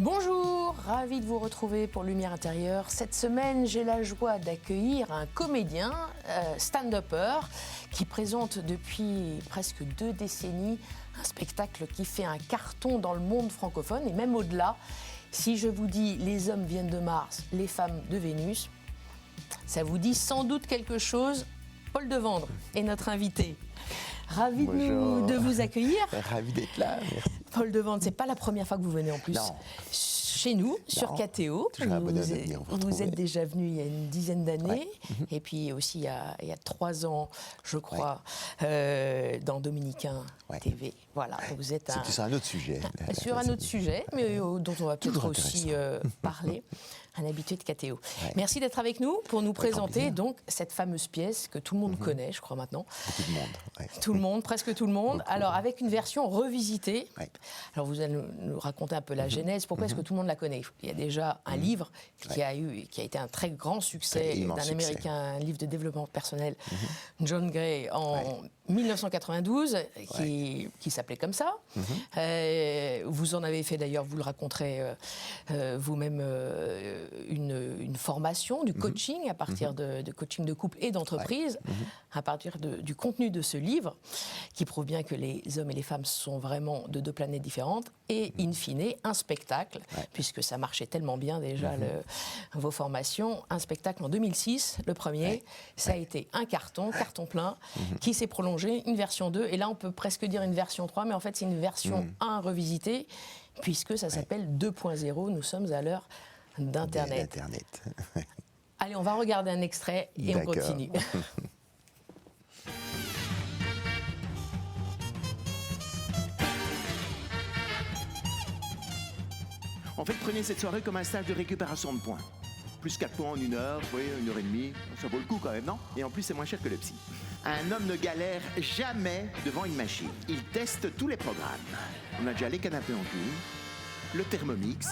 Bonjour, ravi de vous retrouver pour Lumière Intérieure. Cette semaine, j'ai la joie d'accueillir un comédien, stand-upper, qui présente depuis presque 2 décennies un spectacle qui fait un carton dans le monde francophone et même au-delà. Si je vous dis « Les hommes viennent de Mars, les femmes de Vénus », ça vous dit sans doute quelque chose. Paul Devendre est notre invité. Ravi de vous accueillir. Ravi d'être là, merci. Paul Devendre, c'est pas la première fois que vous venez en plus chez nous, sur KTO. Vous êtes déjà venu il y a une dizaine d'années, et puis aussi il y a 3 ans, je crois, dans Dominicain TV. Voilà, vous êtes c'est sur un autre sujet. Sur un autre sujet, mais dont on va peut-être aussi parler. Un habitué de KTO. Ouais. Merci d'être avec nous pour nous présenter donc cette fameuse pièce que tout le monde connaît, je crois maintenant. Beaucoup de monde. Tout le monde, presque tout le monde. Beaucoup. Alors avec une version revisitée. Alors vous allez nous raconter un peu la genèse. Pourquoi est-ce que tout le monde la connaît ? Il y a déjà un livre qui a été un très grand succès d'un Américain, un livre de développement personnel, John Gray, en 1992, qui s'appelait comme ça. Vous en avez fait d'ailleurs, vous le raconterez vous-même, une formation, du coaching à partir de coaching de couple et d'entreprise, à partir du contenu de ce livre, qui prouve bien que les hommes et les femmes sont vraiment de 2 planètes différentes, et in fine, un spectacle, puisque ça marchait tellement bien déjà vos formations, un spectacle en 2006, le premier, ça a été un carton plein, qui s'est prolongé, une version 2, et là on peut presque dire une version 3, mais en fait c'est une version 1 revisitée, puisque ça s'appelle 2.0, nous sommes à l'heure d'Internet. Allez, on va regarder un extrait et on continue. En fait, prenez cette soirée comme un stage de récupération de points. Plus 4 points en 1 heure, vous voyez, 1h30, ça vaut le coup quand même, non? Et en plus, c'est moins cher que le psy. Un homme ne galère jamais devant une machine. Il teste tous les programmes. On a déjà les canapés en cuir, le Thermomix.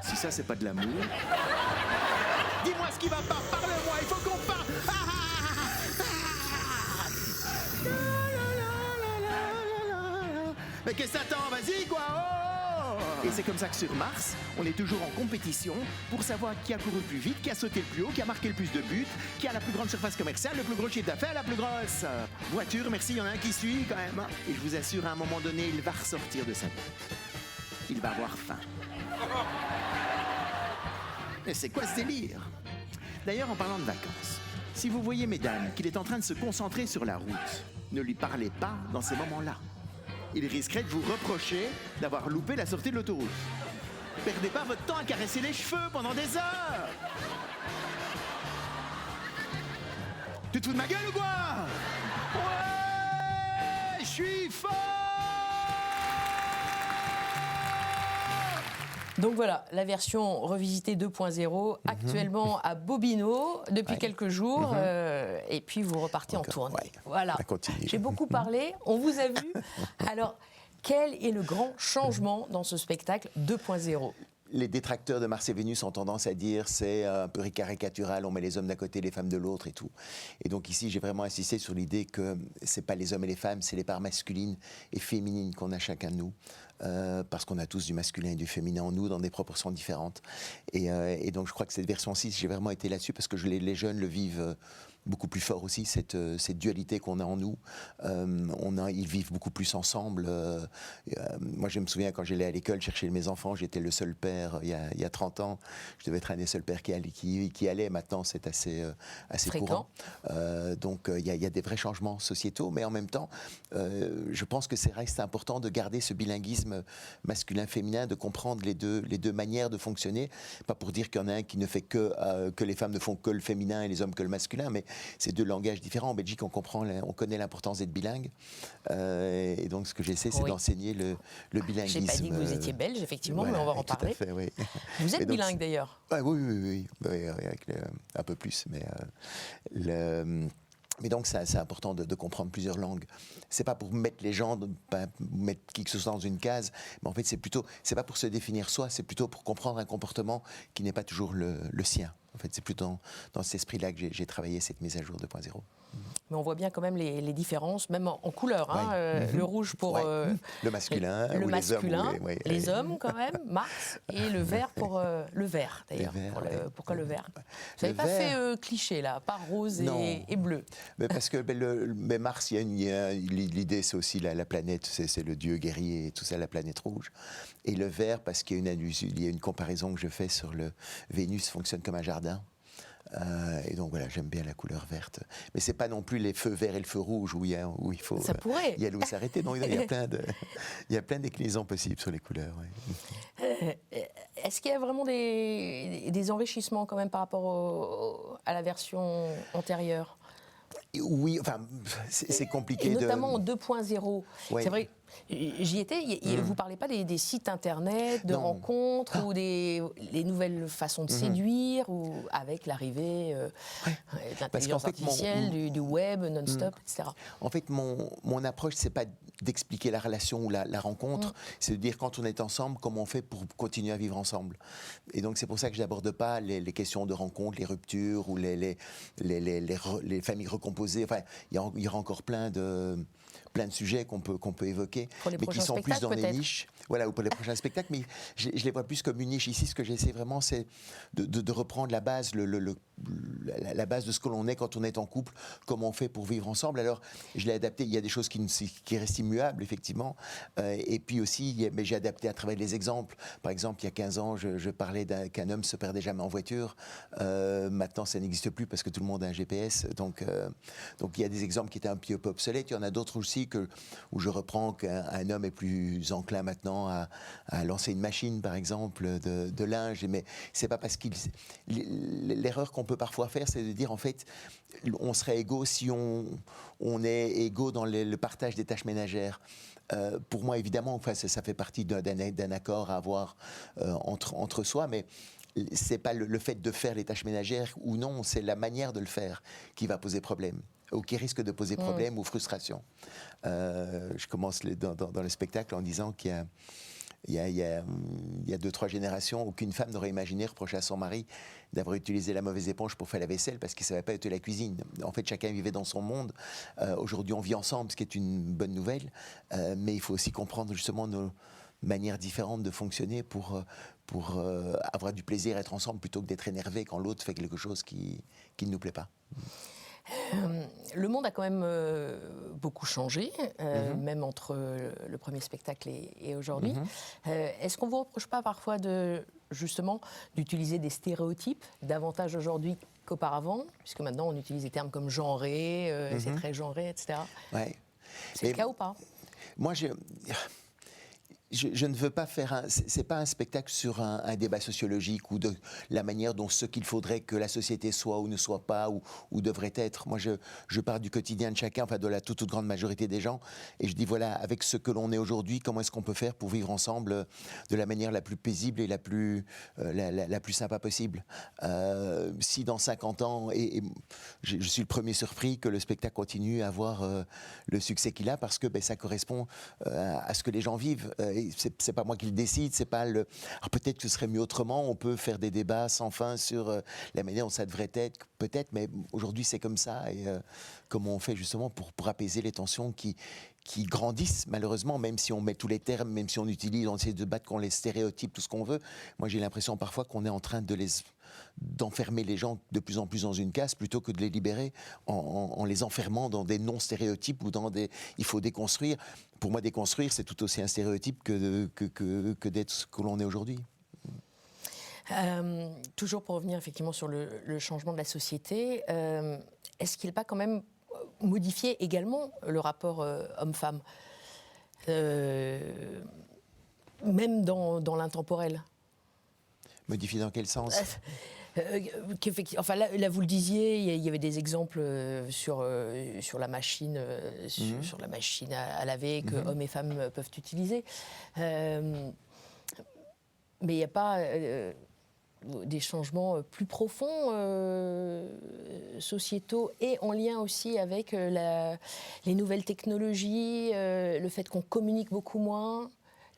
Si ça, c'est pas de l'amour. Dis-moi ce qui va pas, parle-moi, il faut qu'on parle. Mais qu'est-ce que t'attends, vas-y, quoi, oh! Et c'est comme ça que sur Mars, on est toujours en compétition pour savoir qui a couru le plus vite, qui a sauté le plus haut, qui a marqué le plus de buts, qui a la plus grande surface commerciale, le plus gros chiffre d'affaires, la plus grosse voiture. Merci, il y en a un qui suit quand même. Et je vous assure, à un moment donné, il va ressortir de sa tête. Il va avoir faim. Mais c'est quoi ce délire? D'ailleurs, en parlant de vacances, si vous voyez, mesdames, qu'il est en train de se concentrer sur la route, ne lui parlez pas dans ces moments-là. Il risquerait de vous reprocher d'avoir loupé la sortie de l'autoroute. Perdez pas votre temps à caresser les cheveux pendant des heures. Tu te fous de ma gueule ou quoi? Ouais, je suis fort. Donc voilà, la version revisitée 2.0, actuellement à Bobino, depuis quelques jours, et puis vous repartez en tournée. Voilà, j'ai beaucoup parlé, on vous a vu. Alors, quel est le grand changement dans ce spectacle 2.0 ? Les détracteurs de Mars et Vénus ont tendance à dire c'est un peu caricatural, on met les hommes d'un côté, les femmes de l'autre et tout. Et donc ici, j'ai vraiment insisté sur l'idée que c'est pas les hommes et les femmes, c'est les parts masculines et féminines qu'on a chacun de nous. Parce qu'on a tous du masculin et du féminin en nous dans des proportions différentes. Et donc je crois que cette version 6, j'ai vraiment été là-dessus parce que les jeunes le vivent beaucoup plus fort aussi, cette dualité qu'on a en nous. Ils vivent beaucoup plus ensemble. Moi, je me souviens quand j'allais à l'école chercher mes enfants, j'étais le seul père il y a 30 ans. Je devais être un des seuls pères qui allait. Maintenant, c'est assez courant. Donc, il y a des vrais changements sociétaux, mais en même temps, je pense que c'est important de garder ce bilinguisme masculin-féminin, de comprendre les deux manières de fonctionner. Pas pour dire qu'il y en a un qui ne fait que les femmes ne font que le féminin et les hommes que le masculin, mais c'est 2 langages différents. En Belgique, on connaît l'importance d'être bilingue. Et donc, ce que j'essaie, c'est d'enseigner le bilinguisme. Je n'ai pas dit que vous étiez belge, effectivement, mais on va en parler. Tout à fait, oui. Vous êtes bilingue, d'ailleurs ? Oui, avec un peu plus. Mais donc, c'est important de comprendre plusieurs langues. C'est pas pour mettre les gens, mettre qui que ce soit dans une case, mais en fait, c'est pas pour se définir soi, c'est plutôt pour comprendre un comportement qui n'est pas toujours le sien. En fait, c'est plutôt dans cet esprit-là que j'ai travaillé cette mise à jour 2.0. Mais on voit bien quand même les différences, même en couleur. Hein, le rouge pour le masculin, les hommes quand même, Mars, et le vert pour le vert d'ailleurs. Pourquoi le vert? Vous n'avez pas fait cliché là, pas rose et bleu. Mais parce que Mars, l'idée c'est aussi la planète, c'est le dieu guerrier et tout ça, la planète rouge. Et le vert parce qu'il y a une comparaison que je fais sur le Vénus fonctionne comme un jardin. Et donc voilà, j'aime bien la couleur verte. Mais c'est pas non plus les feux verts et le feu rouge où il faut y aller ou s'arrêter. Non, il y a plein déclinaisons possibles sur les couleurs. Ouais. Est-ce qu'il y a vraiment des enrichissements quand même par rapport à la version antérieure? Oui, enfin, c'est compliqué. Et notamment en 2.0. Ouais. C'est vrai, j'y étais. Vous ne parlez pas des sites internet, de rencontres ou les nouvelles façons de séduire ou avec l'arrivée de l'intelligence artificielle, du web non-stop, etc. En fait, mon approche, c'est pas d'expliquer la relation ou la rencontre, c'est de dire quand on est ensemble, comment on fait pour continuer à vivre ensemble. Et donc c'est pour ça que je n'aborde pas les questions de rencontre, les ruptures ou les familles recomposées. Enfin, il y aura encore plein de sujets qu'on peut évoquer, mais qui sont plus dans des niches. Voilà, ou pour les prochains spectacles, mais je les vois plus comme une niche. Ici, ce que j'essaie vraiment, c'est de reprendre la base, la base de ce que l'on est quand on est en couple, comment on fait pour vivre ensemble. Alors, je l'ai adapté, il y a des choses qui restent immuables, effectivement, et puis aussi, mais j'ai adapté à travers les exemples. Par exemple, il y a 15 ans, je parlais qu'un homme se perdait jamais en voiture. Maintenant, ça n'existe plus parce que tout le monde a un GPS. Donc il y a des exemples qui étaient un petit peu obsolètes. Il y en a d'autres aussi où je reprends qu'un homme est plus enclin maintenant à lancer une machine, par exemple, de linge. Mais c'est pas parce l'erreur qu'on peut parfois faire, c'est de dire, en fait, on serait égaux si on est égaux dans le partage des tâches ménagères. Pour moi, évidemment, enfin, ça fait partie d'un accord à avoir entre soi, mais c'est pas le fait de faire les tâches ménagères ou non, c'est la manière de le faire qui va poser problème, ou qui risque de poser problème ou frustration. Je commence dans le spectacle en disant qu'il y a 2-3 générations, aucune femme n'aurait imaginé reprocher à son mari d'avoir utilisé la mauvaise éponge pour faire la vaisselle parce qu'il ne savait pas être la cuisine. En fait, chacun vivait dans son monde. Aujourd'hui, on vit ensemble, ce qui est une bonne nouvelle, mais il faut aussi comprendre justement nos manières différentes de fonctionner pour avoir du plaisir à être ensemble plutôt que d'être énervé quand l'autre fait quelque chose qui ne nous plaît pas. Le monde a quand même beaucoup changé, même entre le premier spectacle et aujourd'hui. Est-ce qu'on ne vous reproche pas parfois justement d'utiliser des stéréotypes davantage aujourd'hui qu'auparavant, puisque maintenant on utilise des termes comme genré, c'est très genré, etc. Ouais. C'est le cas ou pas? Moi, je ne veux pas faire c'est pas un spectacle sur un débat sociologique ou de la manière dont ce qu'il faudrait que la société soit ou ne soit pas ou devrait être. Moi, je pars du quotidien de chacun, enfin de la toute grande majorité des gens, et je dis voilà, avec ce que l'on est aujourd'hui, comment est-ce qu'on peut faire pour vivre ensemble de la manière la plus paisible et la plus sympa possible. Si dans 50 ans, et je suis le premier surpris que le spectacle continue à avoir le succès qu'il a, parce que ça correspond à ce que les gens vivent. C'est pas moi qui le décide, c'est pas le. Alors peut-être que ce serait mieux autrement. On peut faire des débats sans fin sur la manière dont ça devrait être, peut-être, mais aujourd'hui c'est comme ça. Et comment on fait justement pour apaiser les tensions qui grandissent malheureusement, même si on met tous les termes, même si on utilise, on essaie de battre contre les stéréotypes, tout ce qu'on veut. Moi j'ai l'impression parfois qu'on est en train d'enfermer les gens de plus en plus dans une case plutôt que de les libérer en les enfermant dans des non-stéréotypes ou dans des... Il faut déconstruire. Pour moi, déconstruire, c'est tout aussi un stéréotype que d'être ce que l'on est aujourd'hui. Toujours pour revenir effectivement sur le changement de la société, est-ce qu'il n'est pas quand même modifié également le rapport homme-femme, même dans l'intemporel? Modifié dans quel sens? Enfin, là, vous le disiez, il y avait des exemples sur la machine, sur la machine à laver que hommes et femmes peuvent utiliser. Mais il n'y a pas des changements plus profonds sociétaux et en lien aussi avec les nouvelles technologies, le fait qu'on communique beaucoup moins,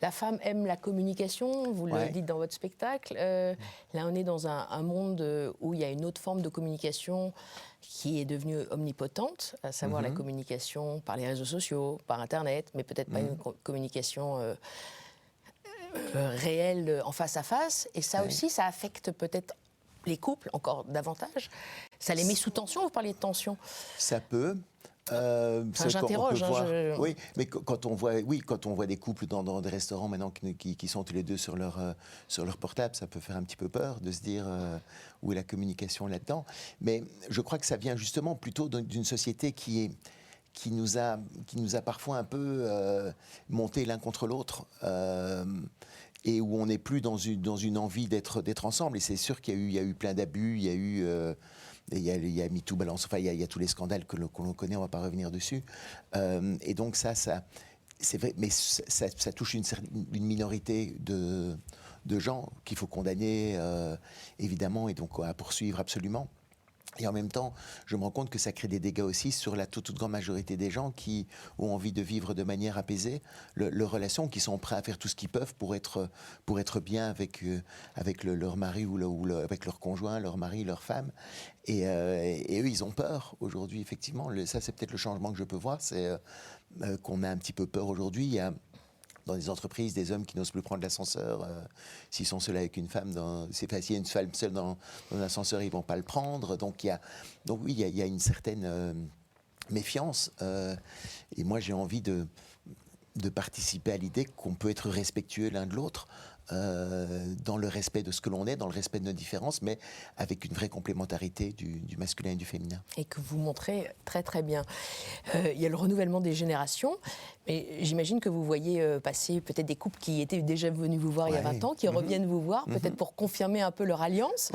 La femme aime la communication, vous le dites dans votre spectacle. Là, on est dans un monde où il y a une autre forme de communication qui est devenue omnipotente, à savoir la communication par les réseaux sociaux, par Internet, mais peut-être pas une communication réelle en face à face. Et ça aussi, ça affecte peut-être les couples encore davantage. Ça les met sous tension, vous parliez de tension. Ça peut. J'interroge. Oui, mais quand on voit des couples dans des restaurants maintenant qui sont tous les deux sur leur portable, ça peut faire un petit peu peur de se dire où est la communication là-dedans. Mais je crois que ça vient justement plutôt d'une société qui nous a parfois un peu monté l'un contre l'autre. Et où on n'est plus dans une envie d'être ensemble. Et c'est sûr qu'il y a eu plein d'abus, il y a eu... il y a MeToo, Balance, enfin, il y a tous les scandales que l'on connaît, on ne va pas revenir dessus. Et donc ça c'est vrai, mais ça touche une minorité de gens qu'il faut condamner, évidemment, et donc à poursuivre absolument. Et en même temps, je me rends compte que ça crée des dégâts aussi sur la toute grande majorité des gens qui ont envie de vivre de manière apaisée leurs relations, qui sont prêts à faire tout ce qu'ils peuvent pour être bien avec leur mari ou avec leur conjoint, leur mari, leur femme. Et eux, ils ont peur aujourd'hui, effectivement. Ça, c'est peut-être le changement que je peux voir, c'est qu'on a un petit peu peur aujourd'hui. Il y a dans des entreprises, des hommes qui n'osent plus prendre l'ascenseur. S'ils sont seuls avec une femme, s'il y a une femme seule dans l'ascenseur, ils ne vont pas le prendre. Donc oui, il y a une certaine méfiance. Et moi, j'ai envie de participer à l'idée qu'on peut être respectueux l'un de l'autre, dans le respect de ce que l'on est, dans le respect de nos différences, mais avec une vraie complémentarité du masculin et du féminin. Et que vous montrez très très bien. Il y a le renouvellement des générations, mais j'imagine que vous voyez passer peut-être des couples qui étaient déjà venus vous voir il y a 20 ans, qui reviennent vous voir, peut-être pour confirmer un peu leur alliance.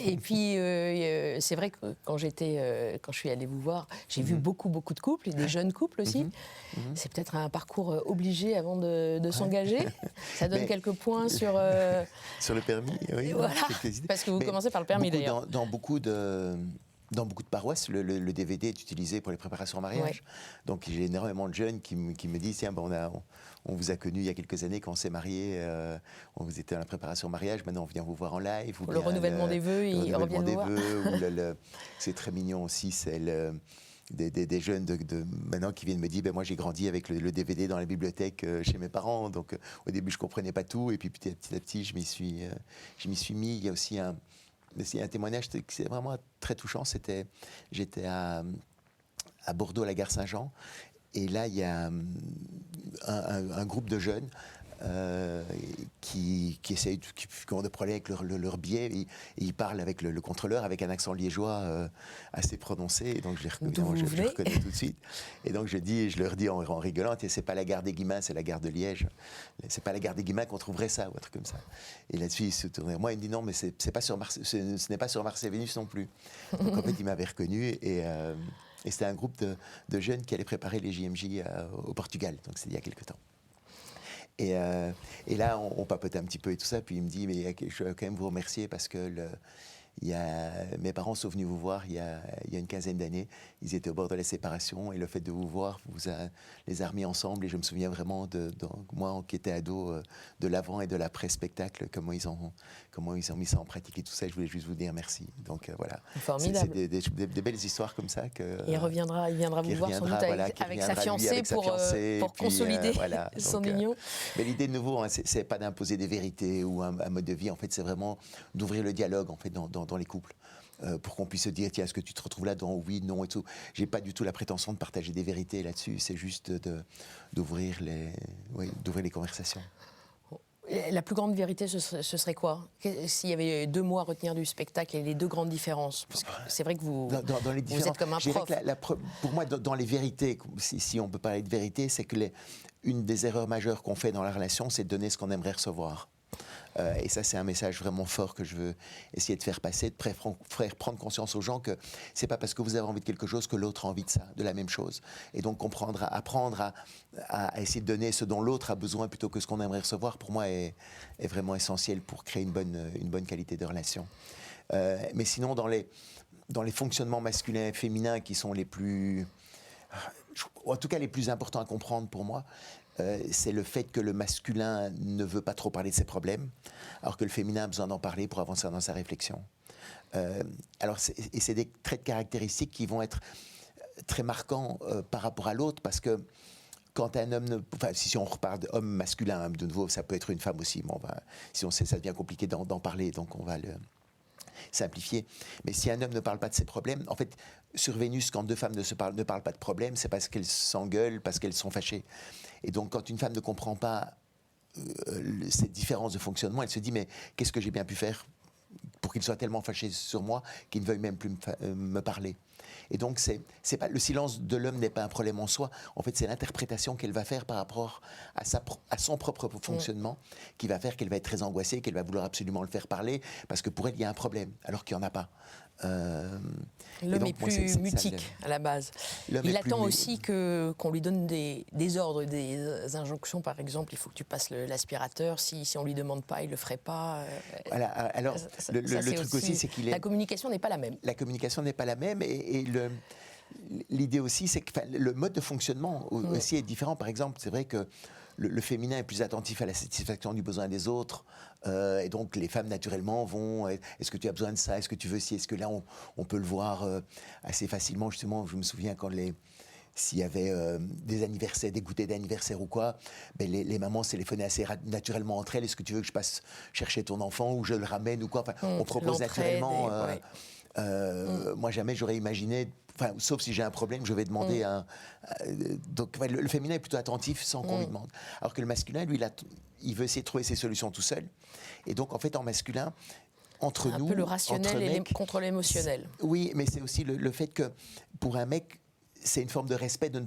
Et puis, c'est vrai que quand je suis allée vous voir, j'ai vu beaucoup de couples, et des jeunes couples aussi. C'est peut-être un parcours obligé avant de s'engager. Ça donne quelques points sur le permis, oui. Voilà, parce que vous commencez par le permis d'ailleurs. Dans beaucoup de paroisses, le DVD est utilisé pour les préparations au mariage. Donc j'ai énormément de jeunes qui me disent, tiens, on vous a connus il y a quelques années quand on s'est mariés, on vous était dans la préparation au mariage, maintenant on vient vous voir en live. Le renouvellement des vœux, ils reviennent vous voir. C'est très mignon aussi, c'est des jeunes maintenant qui viennent me dire, moi j'ai grandi avec le DVD dans la bibliothèque chez mes parents, donc au début je comprenais pas tout, et puis petit à petit je m'y suis mis. Il y a aussi un témoignage qui c'est vraiment très touchant. J'étais à Bordeaux à la gare Saint-Jean, et là il y a un groupe de jeunes qui ont des problèmes avec leur billet, et ils parlent avec le contrôleur avec un accent liégeois assez prononcé, et donc je les reconnais tout de suite. Et donc je leur dis en rigolant, c'est pas la gare des Guillemins, c'est la gare de Liège. C'est pas la gare des Guillemins qu'on trouverait ça, ou un truc comme ça. Et là-dessus, il se tourne vers moi, il me dit non, mais ce n'est pas sur Mars et Vénus non plus. Donc en fait, il m'avait reconnu, et c'était un groupe de jeunes qui allaient préparer les JMJ au Portugal, donc c'était il y a quelque temps. Et là, on papotait un petit peu et tout ça, puis il me dit, mais je veux quand même vous remercier parce que mes parents sont venus vous voir il y a une quinzaine d'années. Ils étaient au bord de la séparation, et le fait de vous voir les a remis ensemble. Et je me souviens vraiment moi qui étais ado, de l'avant et de l'après spectacle, comment ils ont mis ça en pratique et tout ça. Je voulais juste vous dire merci. Donc voilà. Formidable. C'est des belles histoires comme ça. Il viendra vous voir sans doute avec sa fiancée pour consolider son union. Mais l'idée de nouveau, c'est pas d'imposer des vérités ou un mode de vie. En fait, c'est vraiment d'ouvrir le dialogue en fait dans les couples, pour qu'on puisse se dire, tiens, est-ce que tu te retrouves là-dedans, oui, non et tout. J'ai pas du tout la prétention de partager des vérités là-dessus, c'est juste d'ouvrir les conversations. La plus grande vérité, ce serait quoi? S'il y avait 2 mots à retenir du spectacle et les 2 grandes différences, parce que c'est vrai que vous êtes comme un prof. Pour moi, dans les vérités, si on peut parler de vérité, c'est que une des erreurs majeures qu'on fait dans la relation, c'est de donner ce qu'on aimerait recevoir. Et ça, c'est un message vraiment fort que je veux essayer de faire passer, de faire prendre conscience aux gens que c'est pas parce que vous avez envie de quelque chose que l'autre a envie de la même chose. Et donc apprendre à essayer de donner ce dont l'autre a besoin plutôt que ce qu'on aimerait recevoir, pour moi, est vraiment essentiel pour créer une bonne qualité de relation. Mais sinon, dans les fonctionnements masculins et féminins qui sont en tout cas les plus importants à comprendre pour moi, c'est le fait que le masculin ne veut pas trop parler de ses problèmes, alors que le féminin a besoin d'en parler pour avancer dans sa réflexion. C'est des traits de caractéristiques qui vont être très marquants par rapport à l'autre, parce que quand un homme, si on repart d'homme masculin, de nouveau, ça peut être une femme aussi. Bon, si on sait, ça devient compliqué d'en parler, donc on va le simplifier. Mais si un homme ne parle pas de ses problèmes, en fait, sur Vénus, quand deux femmes ne parlent pas de problèmes, c'est parce qu'elles s'engueulent, parce qu'elles sont fâchées. Et donc, quand une femme ne comprend pas cette différence de fonctionnement, elle se dit, mais qu'est-ce que j'ai bien pu faire pour qu'il soit tellement fâché sur moi qu'il ne veuille même plus me parler. Et donc, c'est pas, le silence de l'homme n'est pas un problème en soi. En fait, c'est l'interprétation qu'elle va faire par rapport à son propre fonctionnement qui va faire qu'elle va être très angoissée, qu'elle va vouloir absolument le faire parler, parce que pour elle, il y a un problème, alors qu'il n'y en a pas. L'homme est plus mutique à la base. Il attend aussi qu'on lui donne des ordres, des injonctions. Par exemple, il faut que tu passes l'aspirateur. Si on ne lui demande pas, il ne le ferait pas. Voilà. Alors, le truc aussi, c'est qu'il est... La communication n'est pas la même. La communication n'est pas la même. Et l'idée aussi, c'est que le mode de fonctionnement aussi est différent. Par exemple, c'est vrai que le féminin est plus attentif à la satisfaction du besoin des autres. Et donc, les femmes, naturellement, vont... Est-ce que tu as besoin de ça? Est-ce que tu veux ci? Est-ce que là, on peut le voir assez facilement, justement. Je me souviens quand s'il y avait des anniversaires, des goûters d'anniversaire ou quoi, ben les mamans se téléphonaient assez naturellement entre elles. Est-ce que tu veux que je passe chercher ton enfant ou je le ramène ou quoi? Enfin, on propose naturellement... Moi, jamais j'aurais imaginé... sauf si j'ai un problème, je vais demander donc, le féminin est plutôt attentif sans qu'on lui demande. Alors que le masculin, lui, il veut essayer de trouver ses solutions tout seul. Et donc, en fait, en masculin, entre nous... Un peu le rationnel et contre l'émotionnel. Oui, mais c'est aussi le fait que, pour un mec, c'est une forme de respect de ne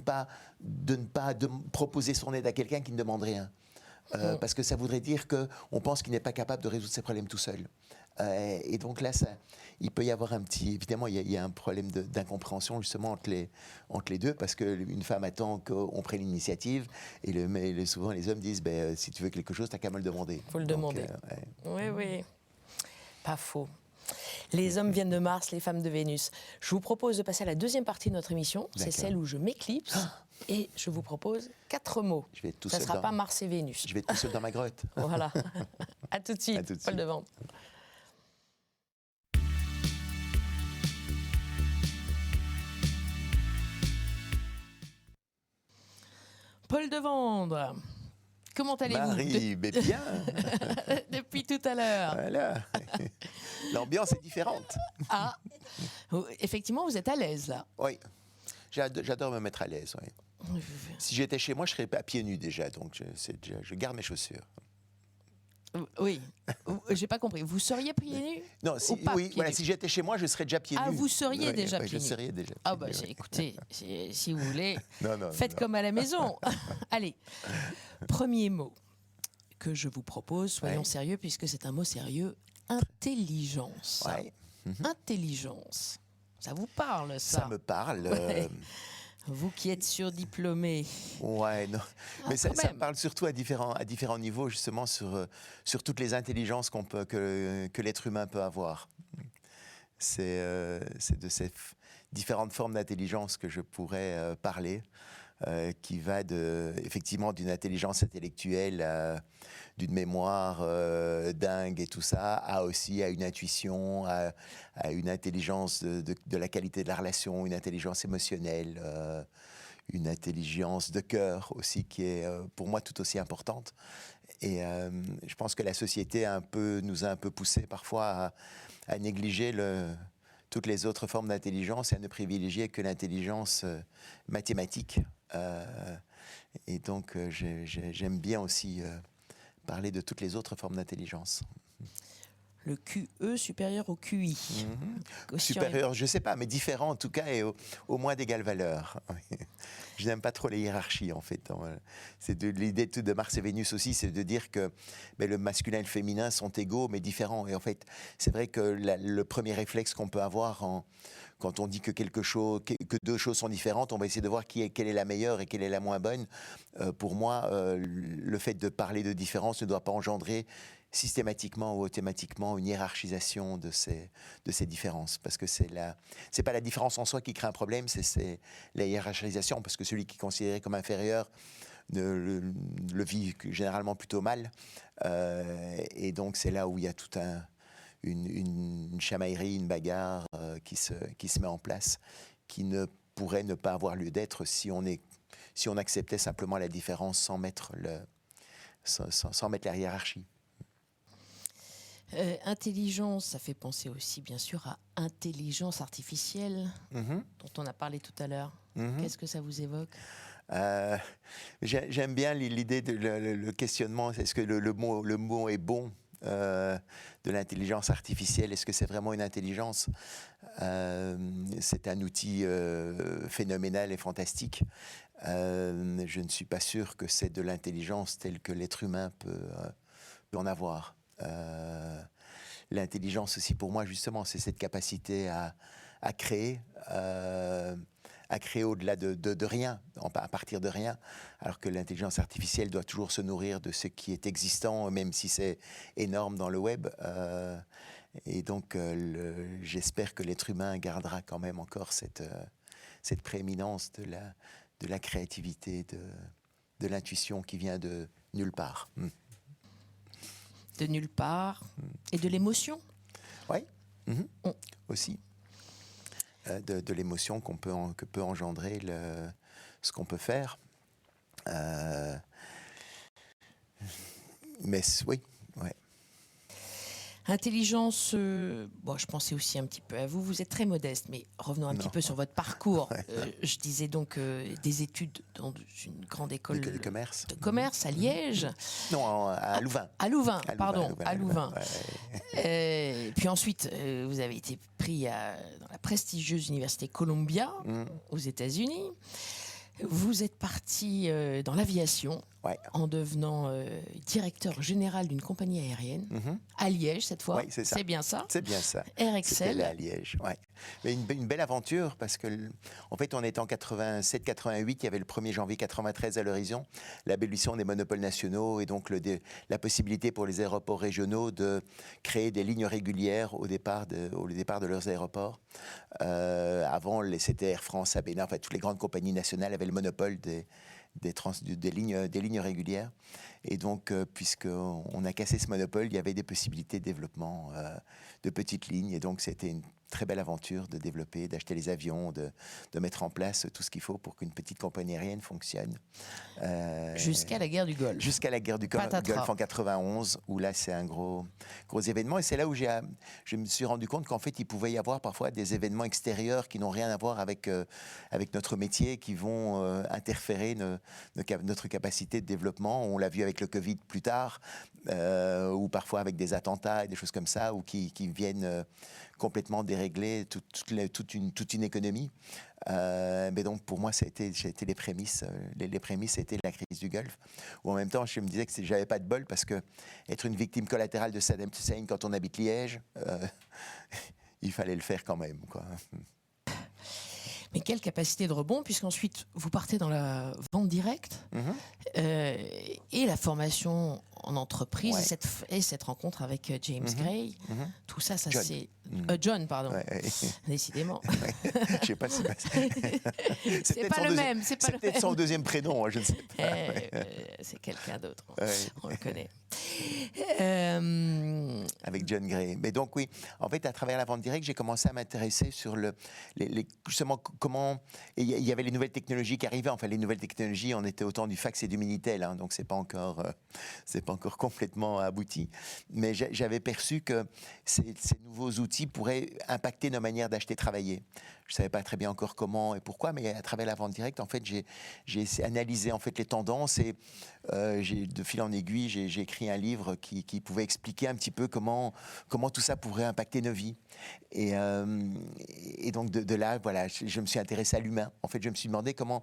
pas proposer son aide à quelqu'un qui ne demande rien. Parce que ça voudrait dire qu'on pense qu'il n'est pas capable de résoudre ses problèmes tout seul. Et donc là, il peut y avoir évidemment, il y a un problème d'incompréhension justement entre les deux, parce qu'une femme attend qu'on prenne l'initiative, et souvent les hommes disent, si tu veux quelque chose, t'as qu'à me le demander. Il faut le demander. Oui. Pas faux. Les hommes viennent de Mars, les femmes de Vénus. Je vous propose de passer à la deuxième partie de notre émission. C'est celle où je m'éclipse et je vous propose 4 mots. Ça ne sera pas Mars et Vénus. Je vais être tout seul dans ma grotte. Voilà. À tout de suite, Paul Devendre. Paul Devendre, comment allez-vous? Marie, mais bien. Depuis tout à l'heure. Voilà. L'ambiance est différente. Ah, effectivement, vous êtes à l'aise là. Oui, j'adore me mettre à l'aise. Oui. Si j'étais chez moi, je serais à pieds nus déjà, donc je garde mes chaussures. Oui, j'ai pas compris. Vous seriez pieds nus? Non, si j'étais chez moi, je serais déjà pieds nus. Ah, vous seriez déjà pieds nus? Je serais déjà. Ah bah écoutez, si vous voulez, faites comme à la maison. Allez, premier mot que je vous propose, soyons sérieux puisque c'est un mot sérieux, intelligence. Ouais. Intelligence. Ça vous parle, ça? Ça me parle. Vous qui êtes surdiplômé. Ouais, non. Mais ça me parle surtout à différents niveaux, justement, sur toutes les intelligences que l'être humain peut avoir. C'est de ces différentes formes d'intelligence que je pourrais parler, qui va effectivement d'une intelligence intellectuelle d'une mémoire dingue et tout ça, à une intuition, à une intelligence de la qualité de la relation, une intelligence émotionnelle, une intelligence de cœur aussi qui est pour moi tout aussi importante. Et je pense que la société nous a un peu poussé parfois à négliger toutes les autres formes d'intelligence et à ne privilégier que l'intelligence mathématique. Et donc j'aime bien aussi parler de toutes les autres formes d'intelligence. Le QE supérieur au QI. Supérieur, je ne sais pas, mais différent en tout cas et au moins d'égale valeur. Je n'aime pas trop les hiérarchies en fait. C'est l'idée de Mars et Vénus aussi, c'est de dire que le masculin et le féminin sont égaux mais différents. Et en fait, c'est vrai que le premier réflexe qu'on peut avoir quand on dit que deux choses sont différentes, on va essayer de voir quelle est la meilleure et quelle est la moins bonne. Pour moi, le fait de parler de différence ne doit pas engendrer systématiquement ou automatiquement une hiérarchisation de ces différences. Parce que c'est pas la différence en soi qui crée un problème, c'est la hiérarchisation. Parce que celui qui est considéré comme inférieur le vit généralement plutôt mal. Et donc c'est là où il y a tout une chamaillerie, une bagarre qui se met en place, qui ne pourrait ne pas avoir lieu d'être si on acceptait simplement la différence sans mettre la hiérarchie. Intelligence, ça fait penser aussi bien sûr à intelligence artificielle, dont on a parlé tout à l'heure. Qu'est-ce que ça vous évoque ? J'aime bien l'idée le questionnement. Est-ce que le mot est bon de l'intelligence artificielle? Est-ce que c'est vraiment une intelligence? C'est un outil phénoménal et fantastique. Je ne suis pas sûr que c'est de l'intelligence telle que l'être humain peut en avoir. L'intelligence aussi pour moi justement c'est cette capacité à créer au-delà de rien, à partir de rien, alors que l'intelligence artificielle doit toujours se nourrir de ce qui est existant, même si c'est énorme dans le web. Et donc j'espère que l'être humain gardera quand même encore cette prééminence de la créativité, de l'intuition qui vient de nulle part. De nulle part. Et de l'émotion. Oui, aussi. De l'émotion que peut engendrer ce qu'on peut faire. Mais oui, ouais. Intelligence, je pensais aussi un petit peu à vous. Vous êtes très modeste, mais revenons un petit peu sur votre parcours. Je disais donc des études dans une grande école de commerce. De commerce à Liège. Non, à Louvain. À Louvain, pardon, à Louvain. Ouais. Puis ensuite, vous avez été pris dans la prestigieuse université Columbia, aux États-Unis. Vous êtes parti dans l'aviation en devenant directeur général d'une compagnie aérienne à Liège cette fois. Oui, c'est ça. C'est bien ça. C'est bien ça. Air Excel. C'était à Liège, ouais. Mais une belle aventure parce que, en fait, on était en 87-88, il y avait le 1er janvier 93 à l'horizon, l'abolition des monopoles nationaux et donc la possibilité pour les aéroports régionaux de créer des lignes régulières au départ de leurs aéroports. Avant, c'était Air France, AB, enfin, toutes les grandes compagnies nationales avaient le monopole des lignes régulières. Et donc, puisqu'on a cassé ce monopole, il y avait des possibilités de développement de petites lignes. Et donc, c'était une très belle aventure de développer, d'acheter les avions, de mettre en place tout ce qu'il faut pour qu'une petite compagnie aérienne fonctionne. Jusqu'à la guerre du Golfe. Jusqu'à la guerre du Golfe en 91, où là, c'est un gros événement. Et c'est là où je me suis rendu compte qu'en fait, il pouvait y avoir parfois des événements extérieurs qui n'ont rien à voir avec notre métier, qui vont interférer notre capacité de développement. On l'a vu avec le Covid plus tard, ou parfois avec des attentats et des choses comme ça, ou qui viennent complètement dérégler toute une économie. Mais donc pour moi, ça a été les prémices. Les prémices, c'était la crise du Golfe, où en même temps, je me disais que j'avais pas de bol parce que être une victime collatérale de Saddam Hussein quand on habite Liège, il fallait le faire quand même, quoi. Mais quelle capacité de rebond, puisqu'ensuite vous partez dans la vente directe et la formation en entreprise et cette rencontre avec James Gray. Tout ça, John. c'est... John, pardon. Décidément. Je sais pas si c'est pas le même. C'est peut-être son deuxième prénom, je ne sais pas. C'est quelqu'un d'autre, on le connaît. Avec John Gray. Mais donc oui, en fait, à travers la vente directe, j'ai commencé à m'intéresser sur justement comment... Il y avait les nouvelles technologies qui arrivaient. Enfin, les nouvelles technologies, on était au temps du fax et du Minitel, hein, donc c'est pas encore complètement abouti. Mais j'avais perçu que ces nouveaux outils pourraient impacter nos manières d'acheter, travailler. Je ne savais pas très bien encore comment et pourquoi, mais à travers la vente directe, en fait, j'ai analysé en fait les tendances et de fil en aiguille, j'ai écrit un livre qui pouvait expliquer un petit peu comment tout ça pourrait impacter nos vies. Et donc de là, voilà, je me suis intéressé à l'humain. En fait, je me suis demandé comment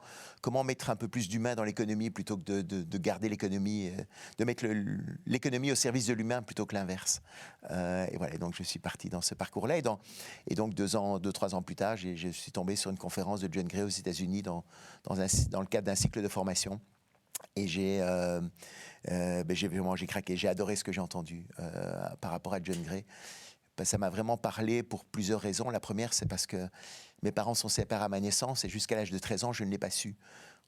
mettre un peu plus d'humain dans l'économie plutôt que de garder l'économie, de mettre l'économie au service de l'humain plutôt que l'inverse. Et voilà, donc je suis parti dans ce parcours-là. Et donc 2-3 ans plus tard, je suis tombé sur une conférence de John Gray aux États-Unis dans le cadre d'un cycle de formation. Et j'ai craqué, j'ai adoré ce que j'ai entendu par rapport à John Gray. Ça m'a vraiment parlé pour plusieurs raisons. La première, c'est parce que mes parents sont séparés à ma naissance et jusqu'à l'âge de 13 ans, je ne l'ai pas su.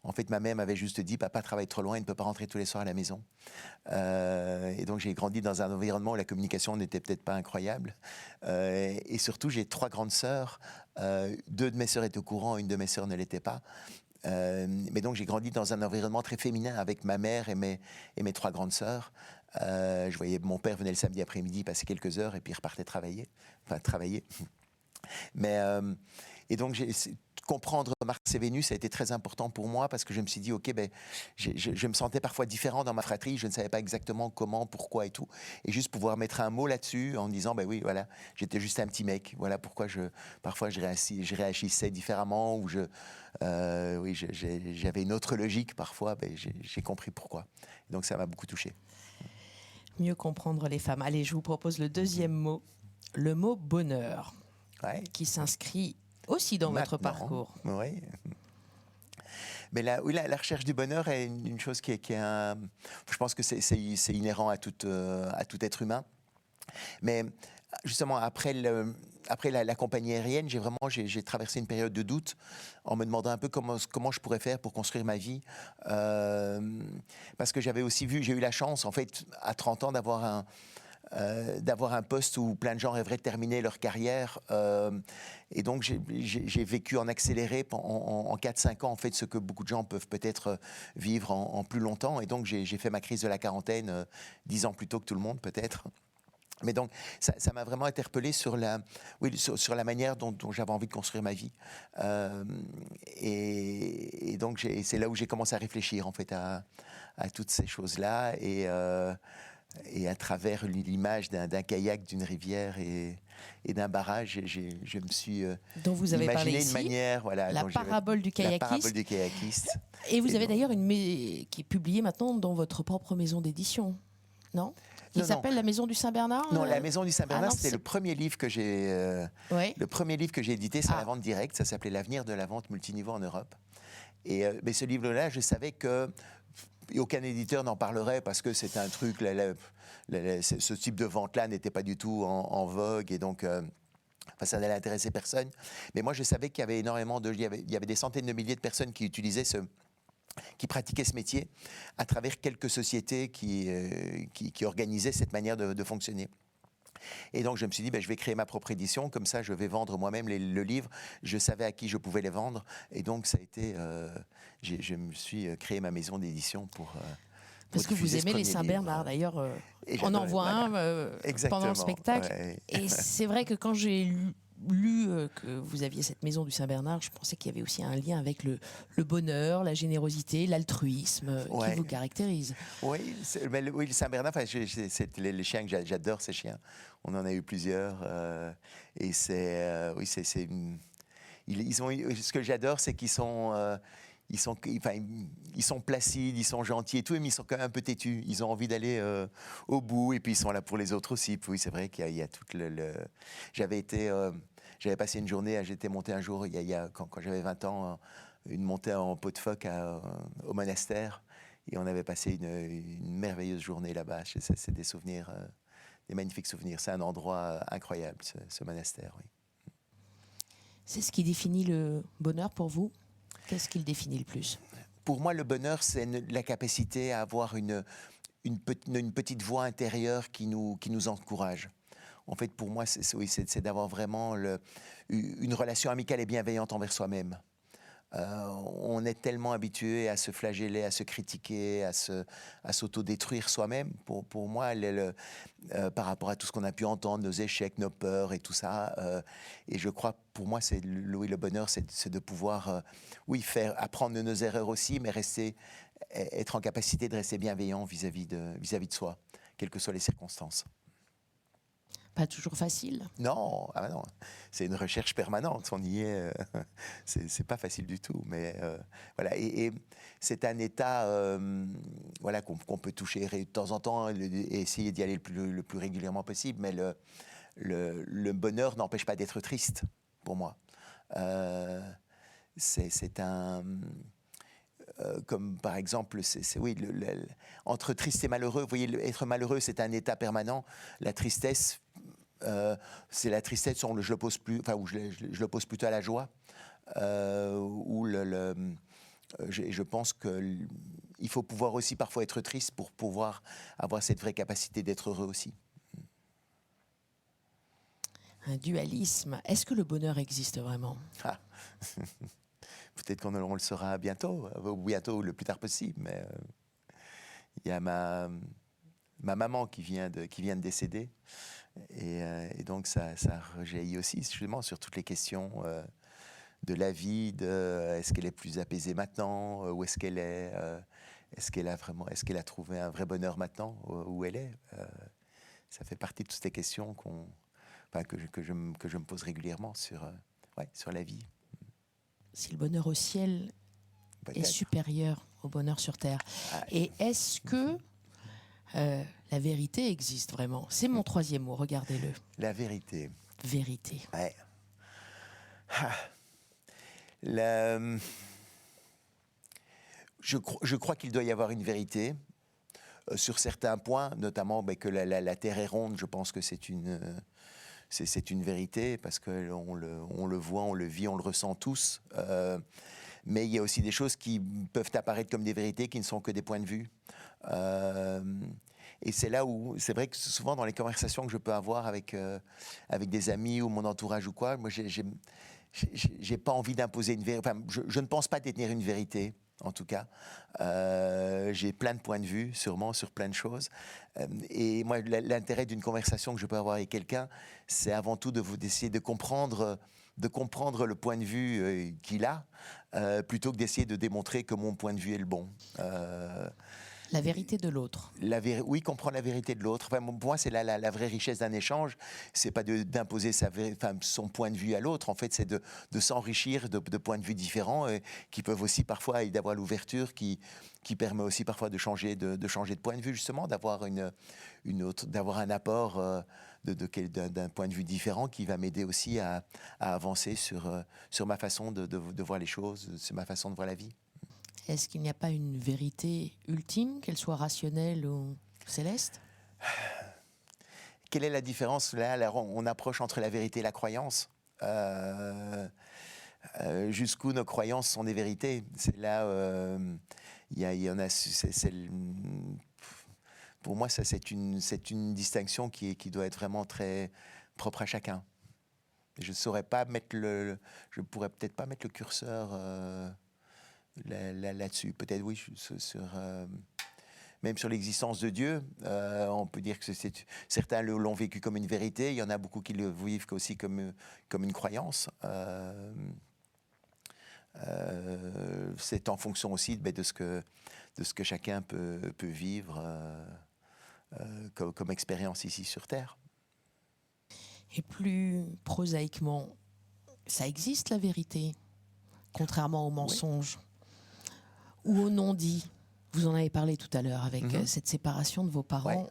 En fait, ma mère m'avait juste dit, papa travaille trop loin, il ne peut pas rentrer tous les soirs à la maison. Et donc, j'ai grandi dans un environnement où la communication n'était peut-être pas incroyable. Et surtout, j'ai 3 grandes sœurs. 2 de mes sœurs étaient au courant, une de mes sœurs ne l'était pas. Mais donc, j'ai grandi dans un environnement très féminin avec ma mère et mes 3 grandes sœurs. Je voyais mon père venait le samedi après-midi, passer quelques heures et puis il repartait travailler. Mais, et donc, comprendre Mars et Vénus a été très important pour moi parce que je me suis dit, OK, je me sentais parfois différent dans ma fratrie, je ne savais pas exactement comment, pourquoi et tout. Et juste pouvoir mettre un mot là-dessus en disant, oui, voilà, j'étais juste un petit mec. Voilà pourquoi parfois je réagissais différemment ou j'avais une autre logique parfois. J'ai compris pourquoi. Donc ça m'a beaucoup touché. Mieux comprendre les femmes. Allez, je vous propose le deuxième mot, le mot bonheur, qui s'inscrit aussi dans votre parcours. Oui. Mais la recherche du bonheur est une chose qui est je pense que c'est inhérent à tout être humain. Mais justement, après la compagnie aérienne, j'ai traversé une période de doute en me demandant un peu comment je pourrais faire pour construire ma vie. Parce que j'ai eu la chance, en fait, à 30 ans, d'avoir un poste où plein de gens rêveraient de terminer leur carrière. Et donc, j'ai vécu en accéléré en 4-5 ans, en fait, ce que beaucoup de gens peuvent peut-être vivre en plus longtemps. Et donc, j'ai fait ma crise de la quarantaine 10 ans plus tôt que tout le monde, peut-être. Mais donc, ça m'a vraiment interpellé sur la manière dont j'avais envie de construire ma vie. Et donc, c'est là où j'ai commencé à réfléchir, en fait, à toutes ces choses-là. Et à travers l'image d'un kayak, d'une rivière et d'un barrage, je me suis dont vous avez imaginé parlé ici, une manière, voilà, la parabole du kayakiste. La parabole du kayakiste. Et vous avez d'ailleurs qui est publiée maintenant dans votre propre maison d'édition, non? Qui s'appelle La Maison du Saint-Bernard. Non, La Maison du Saint-Bernard, c'était le premier livre que j'ai le premier livre que j'ai édité sur la vente directe. Ça s'appelait L'avenir de la vente multiniveau en Europe. Mais ce livre-là, je savais que aucun éditeur n'en parlerait parce que c'est un truc, ce type de vente-là n'était pas du tout en vogue et donc ça n'allait intéresser personne. Mais moi, je savais qu'il y avait il y avait des centaines de milliers de personnes qui utilisaient qui pratiquaient ce métier à travers quelques sociétés qui organisaient cette manière de fonctionner. Et donc, je me suis dit, je vais créer ma propre édition, comme ça, je vais vendre moi-même le livre. Je savais à qui je pouvais les vendre. Et donc, ça a été... je me suis créé ma maison d'édition pour parce que vous aimez les Saint-Bernard, d'ailleurs. On en voit un pendant le spectacle. Ouais. Et c'est vrai que quand j'ai lu que vous aviez cette maison du Saint-Bernard, je pensais qu'il y avait aussi un lien avec le bonheur, la générosité, l'altruisme qui vous caractérise. Oui, le Saint-Bernard, c'est les chiens que j'adore, ces chiens. On en a eu plusieurs. Et ce que j'adore, c'est qu'ils sont... Ils sont placides, ils sont gentils et tout, mais ils sont quand même un peu têtus. Ils ont envie d'aller au bout et puis ils sont là pour les autres aussi. Puis oui, c'est vrai qu'il y a tout j'avais passé une journée, j'étais monté un jour, quand j'avais 20 ans, une montée en pot de phoque au monastère. Et on avait passé une merveilleuse journée là-bas. C'est des souvenirs, des magnifiques souvenirs. C'est un endroit incroyable, ce monastère, oui. C'est ce qui définit le bonheur pour vous ? Qu'est-ce qui le définit le plus ? Pour moi, le bonheur, c'est la capacité à avoir une petite voix intérieure qui nous encourage. En fait, pour moi, c'est d'avoir vraiment une relation amicale et bienveillante envers soi-même. On est tellement habitué à se flageller, à se critiquer, à s'autodétruire soi-même. Pour moi, par rapport à tout ce qu'on a pu entendre, nos échecs, nos peurs et tout ça. Et je crois, pour moi, le bonheur, c'est de pouvoir, apprendre de nos erreurs aussi, mais être en capacité de rester bienveillant vis-à-vis de soi, quelles que soient les circonstances. Pas toujours facile. Non, non. C'est une recherche permanente. On y est. C'est pas facile du tout. Mais voilà. Et c'est un état, qu'on peut toucher de temps en temps et essayer d'y aller le plus régulièrement possible. Mais le bonheur n'empêche pas d'être triste, pour moi. C'est un. Comme par exemple, entre triste et malheureux, vous voyez, être malheureux, c'est un état permanent. La tristesse, c'est la tristesse, je l'oppose plutôt à la joie, ou je pense qu'il faut pouvoir aussi parfois être triste pour pouvoir avoir cette vraie capacité d'être heureux aussi. Un dualisme. Est-ce que le bonheur existe vraiment? Peut-être qu'on le saura bientôt ou le plus tard possible, mais il y a ma maman qui vient de décéder, et donc ça rejaillit aussi justement sur toutes les questions de la vie, est-ce qu'elle est plus apaisée maintenant, où est-ce qu'elle est, est-ce qu'elle a trouvé un vrai bonheur maintenant où elle est. Ça fait partie de toutes ces questions que je me pose régulièrement sur la vie. Si le bonheur au ciel est supérieur au bonheur sur terre. Et est-ce que la vérité existe vraiment? C'est mon troisième mot, regardez-le. La vérité. Vérité. Ouais. Je crois qu'il doit y avoir une vérité sur certains points, notamment que la Terre est ronde. Je pense que c'est une vérité parce qu'on le voit, on le vit, on le ressent tous. Mais il y a aussi des choses qui peuvent apparaître comme des vérités qui ne sont que des points de vue. Et c'est là où, c'est vrai que souvent dans les conversations que je peux avoir avec des amis ou mon entourage ou quoi, moi j'ai pas envie d'imposer une vérité. Enfin, je ne pense pas détenir une vérité. En tout cas, j'ai plein de points de vue, sûrement, sur plein de choses. Et moi, l'intérêt d'une conversation que je peux avoir avec quelqu'un, c'est avant tout d'essayer de comprendre le point de vue qu'il a, plutôt que d'essayer de démontrer que mon point de vue est le bon. La vérité de l'autre. Oui, comprendre la vérité de l'autre. Enfin, pour moi, c'est la vraie richesse d'un échange. C'est pas d'imposer son point de vue à l'autre. En fait, c'est de s'enrichir de points de vue différents qui peuvent aussi parfois d'avoir l'ouverture qui permet aussi parfois de changer de point de vue, justement, d'avoir d'avoir un apport d'un point de vue différent qui va m'aider aussi à avancer sur ma façon de voir les choses, sur ma façon de voir la vie. Est-ce qu'il n'y a pas une vérité ultime, qu'elle soit rationnelle ou céleste? Quelle est la différence là? Alors, on approche entre la vérité et la croyance. Jusqu'où nos croyances sont des vérités? C'est là, il y en a. Pour moi, ça c'est une distinction qui doit être vraiment très propre à chacun. Je saurais pas je pourrais peut-être pas mettre le curseur là-dessus. Peut-être oui, même sur l'existence de Dieu, on peut dire que certains l'ont vécu comme une vérité, il y en a beaucoup qui le vivent aussi comme une croyance. C'est en fonction aussi de ce que chacun peut vivre comme expérience ici sur Terre. Et plus prosaïquement, ça existe la vérité, contrairement au mensonge ou au non-dit. Vous en avez parlé tout à l'heure avec cette séparation de vos parents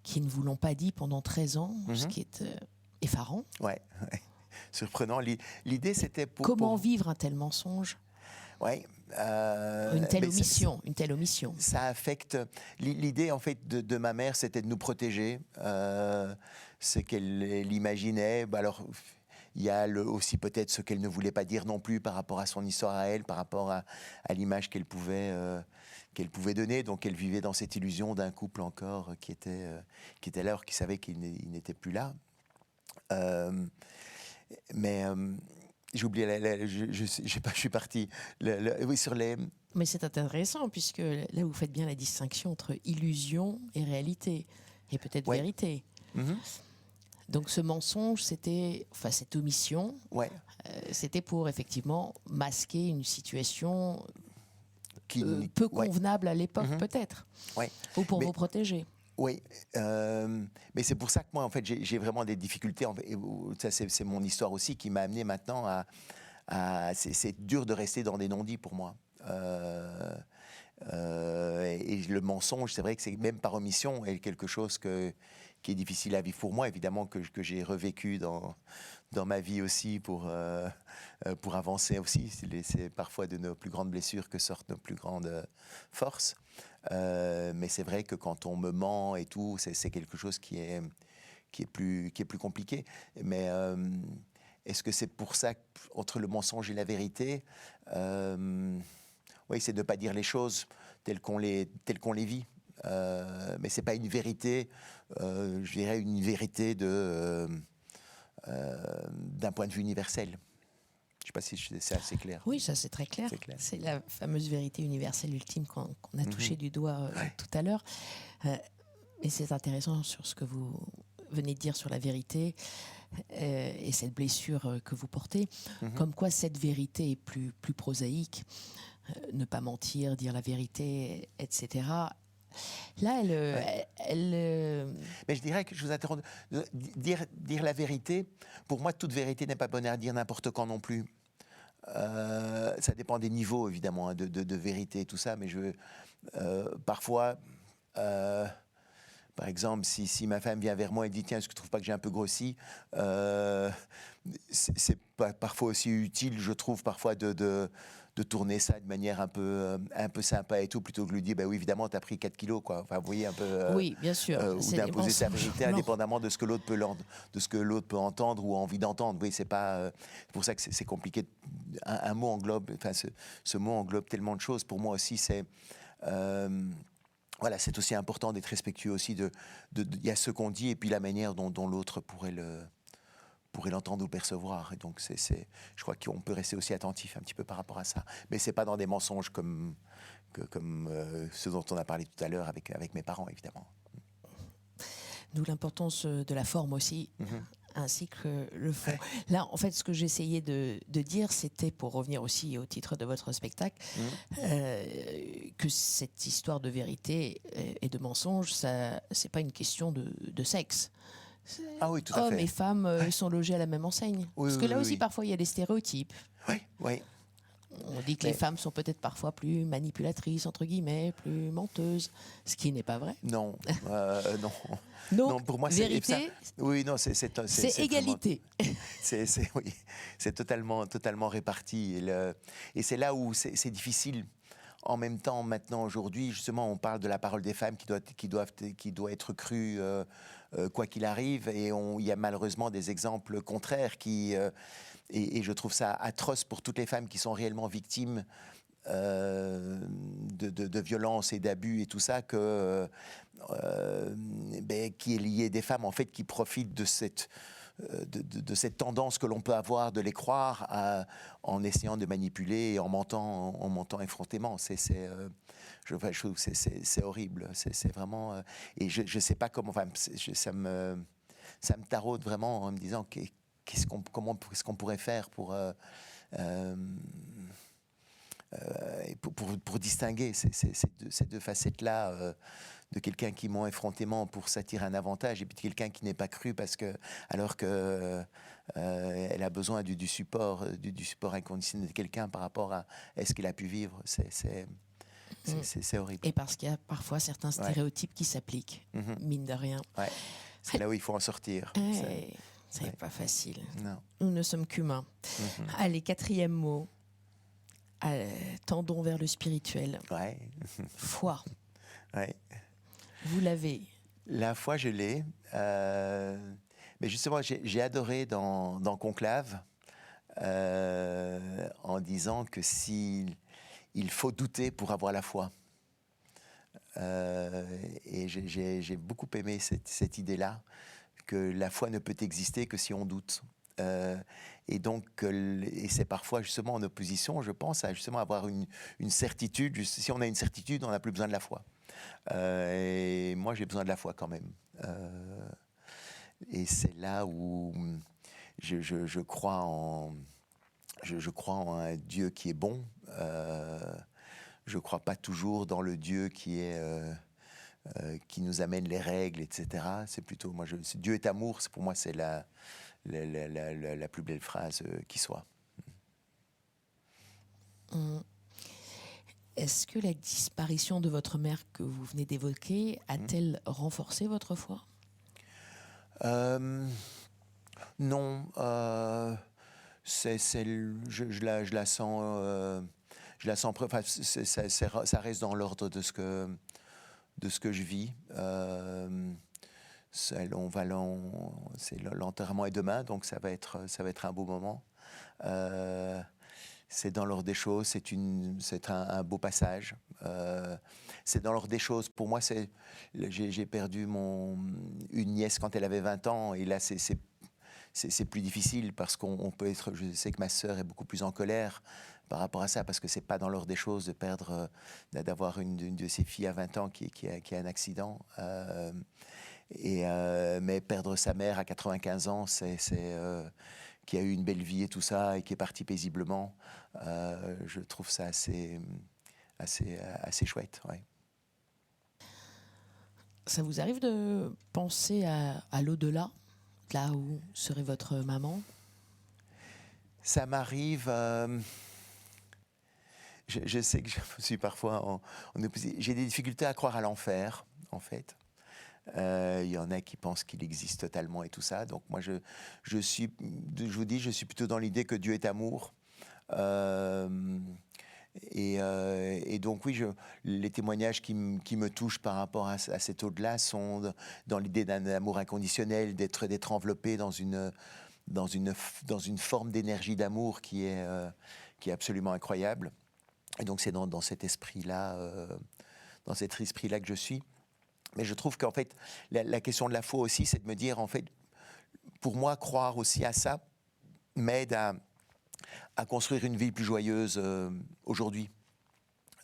qui ne vous l'ont pas dit pendant 13 ans, ce qui est effarant. Ouais. Surprenant. L'idée, c'était Comment vivre un tel mensonge? Une telle omission. Ça affecte. L'idée, en fait, de ma mère, c'était de nous protéger. Ce qu'elle imaginait. Alors, il y a aussi peut-être ce qu'elle ne voulait pas dire non plus par rapport à son histoire à elle, par rapport à l'image qu'elle pouvait donner. Donc, elle vivait dans cette illusion d'un couple encore qui était là, alors qu'il savait qu'il n'était plus là. Mais j'ai oublié, je suis parti. Oui, sur les... Mais c'est intéressant, puisque là, vous faites bien la distinction entre illusion et réalité, et peut-être vérité. Donc ce mensonge, cette omission, c'était pour effectivement masquer une situation peu convenable à l'époque, peut-être, ou pour vous protéger. Oui, mais c'est pour ça que moi, en fait, j'ai vraiment des difficultés. Ça, c'est mon histoire aussi qui m'a amené maintenant c'est dur de rester dans des non-dits pour moi. Et le mensonge, c'est vrai que c'est même par omission quelque chose qui est difficile à vivre pour moi, évidemment, que j'ai revécu dans ma vie aussi pour avancer aussi. C'est parfois de nos plus grandes blessures que sortent nos plus grandes forces. Mais c'est vrai que quand on me ment et tout, c'est quelque chose qui est plus compliqué. Mais est-ce que c'est pour ça, entre le mensonge et la vérité, oui, c'est de ne pas dire les choses telles qu'on les vit. Mais ce n'est pas une vérité, je dirais une vérité d'un point de vue universel. Je ne sais pas si c'est assez clair. Oui, ça c'est très clair. C'est la fameuse vérité universelle ultime qu'on a touché du doigt tout à l'heure. Mais c'est intéressant sur ce que vous venez de dire sur la vérité et cette blessure que vous portez. Comme quoi cette vérité est plus prosaïque. Ne pas mentir, dire la vérité, etc. Là, Mais je dirais que je vous interromps. Dire la vérité, pour moi, toute vérité n'est pas bonne à dire n'importe quand non plus. Ça dépend des niveaux, évidemment, hein, de vérité et tout ça, mais parfois, par exemple, si ma femme vient vers moi et dit « Tiens, est-ce que tu ne trouves pas que j'ai un peu grossi ?» C'est parfois aussi utile, je trouve, parfois de tourner ça de manière un peu sympa et tout, plutôt que de lui dire « oui, évidemment, tu as pris 4 kilos, quoi. » Enfin, vous voyez, un peu... oui, bien sûr. Ou d'imposer sa vérité indépendamment de ce que l'autre peut entendre ou a envie d'entendre. Oui, c'est pour ça que c'est compliqué. Un mot englobe... Enfin, ce mot englobe tellement de choses. Pour moi aussi, c'est... Voilà, c'est aussi important d'être respectueux aussi il y a ce qu'on dit et puis la manière dont l'autre pourrait l'entendre ou le percevoir. Et donc, je crois qu'on peut rester aussi attentif un petit peu par rapport à ça. Mais c'est pas dans des mensonges comme ce dont on a parlé tout à l'heure avec mes parents, évidemment. D'où l'importance de la forme aussi, ainsi que le fond. Là, en fait, ce que j'essayais de dire, c'était, pour revenir aussi au titre de votre spectacle, que cette histoire de vérité et de mensonge, c'est pas une question de sexe. Ah oui, tout à fait. Hommes et femmes sont logés à la même enseigne. Parce que là aussi, parfois, il y a des stéréotypes. Oui, oui. On dit que les femmes sont peut-être parfois plus manipulatrices, entre guillemets, plus menteuses, ce qui n'est pas vrai. Non, non. Donc, non, pour moi, vérité, oui, non, c'est égalité. Oui, c'est totalement réparti. Et c'est là où c'est difficile. En même temps, maintenant, aujourd'hui, justement, on parle de la parole des femmes qui doit être crue quoi qu'il arrive. Et il y a malheureusement des exemples contraires et je trouve ça atroce pour toutes les femmes qui sont réellement victimes de violences et d'abus et tout ça, qu'il y ait des femmes en fait qui profitent de cette tendance que l'on peut avoir de les croire en essayant de manipuler et en mentant effrontément. Je trouve que c'est horrible. C'est vraiment... et je ne sais pas comment... Enfin, ça me taraude vraiment en me disant comment est-ce qu'on pourrait faire pour distinguer ces deux facettes-là de quelqu'un qui ment effrontément pour s'attirer un avantage et puis de quelqu'un qui n'est pas cru alors que elle a besoin du support inconditionnel de quelqu'un par rapport à ce qu'il a pu vivre. C'est horrible. Et parce qu'il y a parfois certains stéréotypes qui s'appliquent, mine de rien. Ouais. C'est là où il faut en sortir. C'est pas facile. Non. Nous ne sommes qu'humains. Allez, 4e mot. Tendons vers le spirituel. Ouais. Foi. Ouais. Vous l'avez. La foi, je l'ai. Mais justement, j'ai adoré dans Conclave en disant que il faut douter pour avoir la foi. Et j'ai beaucoup aimé cette idée-là, que la foi ne peut exister que si on doute. Et donc, et c'est parfois justement en opposition, je pense, à justement avoir une certitude. Si on a une certitude, on n'a plus besoin de la foi. Et moi, j'ai besoin de la foi quand même. Et c'est là où je crois en un Dieu qui est bon. Je ne crois pas toujours dans le Dieu qui nous amène les règles, etc. C'est plutôt, Dieu est amour. Pour moi, c'est la plus belle phrase qui soit. Est-ce que la disparition de votre mère que vous venez d'évoquer a-t-elle renforcé votre foi ? Non. Je la sens... enfin, ça reste dans l'ordre de ce que je vis. L'enterrement est demain, donc ça va être un beau moment. C'est dans l'ordre des choses, c'est un beau passage. C'est dans l'ordre des choses. Pour moi, j'ai perdu une nièce quand elle avait 20 ans, et là, c'est plus difficile parce qu'on peut être... Je sais que ma sœur est beaucoup plus en colère par rapport à ça, parce que c'est pas dans l'ordre des choses de perdre, d'avoir une de ses filles à 20 ans qui a un accident. Mais perdre sa mère à 95 ans, qui a eu une belle vie et tout ça, et qui est partie paisiblement, je trouve ça assez chouette. Ouais. Ça vous arrive de penser à l'au-delà, là où serait votre maman? Ça m'arrive... je sais que je suis parfois j'ai des difficultés à croire à l'enfer, en fait. Il y en a qui pensent qu'il existe totalement et tout ça. Donc moi, je vous dis, je suis plutôt dans l'idée que Dieu est amour. Et donc oui, les témoignages qui me touchent par rapport à cet au-delà sont dans l'idée d'un amour inconditionnel, d'être enveloppé dans une forme d'énergie d'amour qui est absolument incroyable. Et donc c'est dans cet esprit-là, que je suis. Mais je trouve qu'en fait, la question de la foi aussi, c'est de me dire, en fait, pour moi, croire aussi à ça m'aide à construire une vie plus joyeuse aujourd'hui.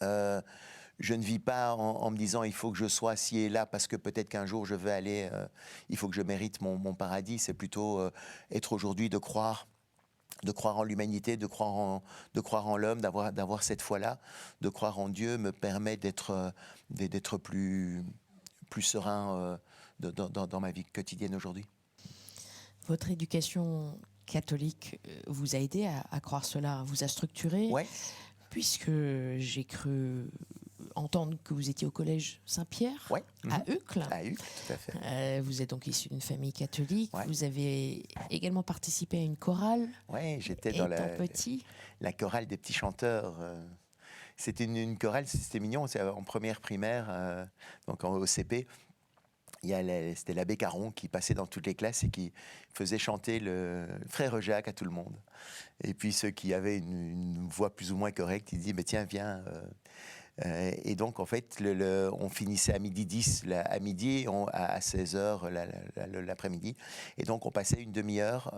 Je ne vis pas en me disant, il faut que je sois ci et là, parce que peut-être qu'un jour je vais aller, il faut que je mérite mon paradis. C'est plutôt être aujourd'hui de croire en l'humanité, de croire en l'homme, d'avoir cette foi-là, de croire en Dieu me permet d'être plus serein dans ma vie quotidienne aujourd'hui. Votre éducation catholique vous a aidé à croire cela, vous a structuré, ouais. Puisque j'ai cru entendre que vous étiez au collège Saint-Pierre, ouais. à Uccle. À Uccle, tout à fait. Vous êtes donc issu d'une famille catholique. Ouais. Vous avez également participé à une chorale. Oui, j'étais dans la chorale des petits chanteurs. C'était une chorale, c'était mignon, c'est en première primaire, donc en OCP. C'était l'abbé Caron qui passait dans toutes les classes et qui faisait chanter le frère Jacques à tout le monde. Et puis ceux qui avaient une voix plus ou moins correcte, il dit « tiens, viens ». Et donc, en fait, on finissait à midi 10, à midi, à 16h l'après-midi. Et donc, on passait une demi-heure,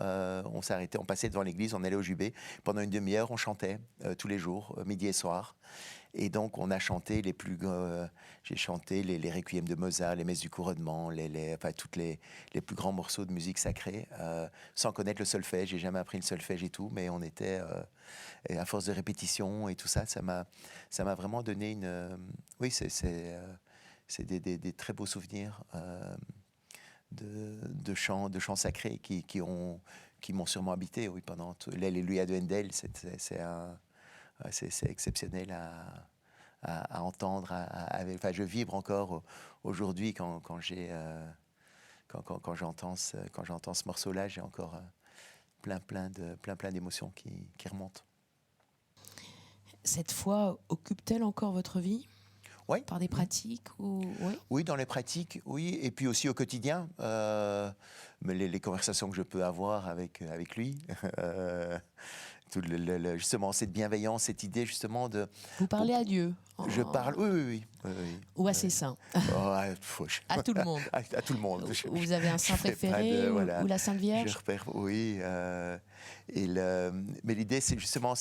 on s'arrêtait, on passait devant l'église, on allait au jubé. Pendant une demi-heure, on chantait tous les jours, midi et soir. Et donc, on a chanté j'ai chanté les requiems de Mozart, les messes du couronnement, toutes les plus grands morceaux de musique sacrée, sans connaître le solfège. J'ai jamais appris le solfège et tout, mais on était, à force de répétition et tout ça, ça m'a vraiment donné oui, c'est des très beaux souvenirs de chants sacrés qui m'ont sûrement habité, oui, pendant l'Alléluia de Handel, c'est exceptionnel à entendre. Je vibre encore aujourd'hui quand j'entends ce morceau-là. J'ai encore plein d'émotions qui remontent. Cette foi occupe-t-elle encore votre vie ? Oui. Par des pratiques ou... Oui, dans les pratiques, oui. Et puis aussi au quotidien, les conversations que je peux avoir avec lui. Justement, cette bienveillance, cette idée justement de... Vous parlez à Dieu? Je parle, oui. Ou à ses saints? À tout le monde? À tout le monde. Vous avez un saint préféré ou la Sainte Vierge? Oui. Mais l'idée, c'est justement,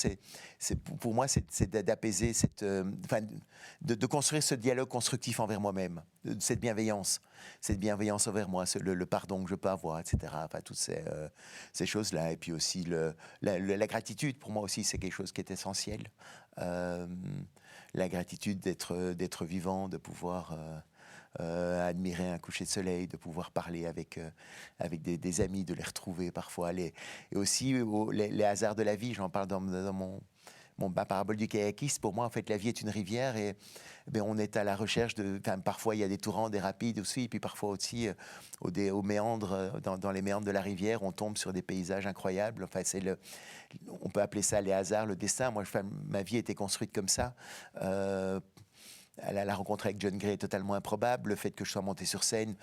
pour moi, c'est d'apaiser de construire ce dialogue constructif envers moi-même, cette bienveillance envers moi, le pardon que je peux avoir, etc. Enfin, toutes ces choses-là. Et puis aussi la gratitude, pour moi aussi, c'est quelque chose qui est essentiel. La gratitude d'être vivant, de pouvoir admirer un coucher de soleil, de pouvoir parler avec des amis, de les retrouver parfois. Et aussi les hasards de la vie, j'en parle dans ma parabole du kayakiste. Pour moi, en fait, la vie est une rivière et on est à la recherche parfois, il y a des torrents, des rapides aussi, et puis parfois aussi, aux méandres, dans les méandres de la rivière, on tombe sur des paysages incroyables. Enfin, on peut appeler ça les hasards, le destin. Moi, ma vie était construite comme ça. La rencontre avec John Gray est totalement improbable. Le fait que je sois monté sur scène,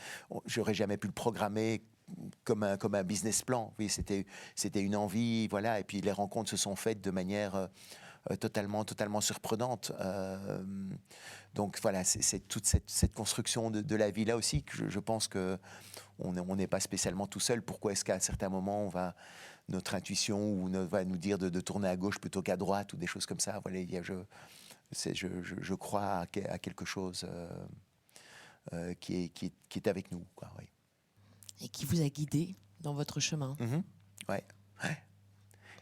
j'aurais jamais pu le programmer comme un business plan. Oui, c'était une envie, voilà. Et puis les rencontres se sont faites de manière totalement surprenante. Donc voilà, c'est toute cette construction de la vie là aussi que je pense que on n'est pas spécialement tout seul. Pourquoi est-ce qu'à certains moments notre intuition va nous dire de tourner à gauche plutôt qu'à droite ou des choses comme ça. Voilà, je crois à quelque chose qui est avec nous, quoi, oui. Et qui vous a guidé dans votre chemin. Ouais.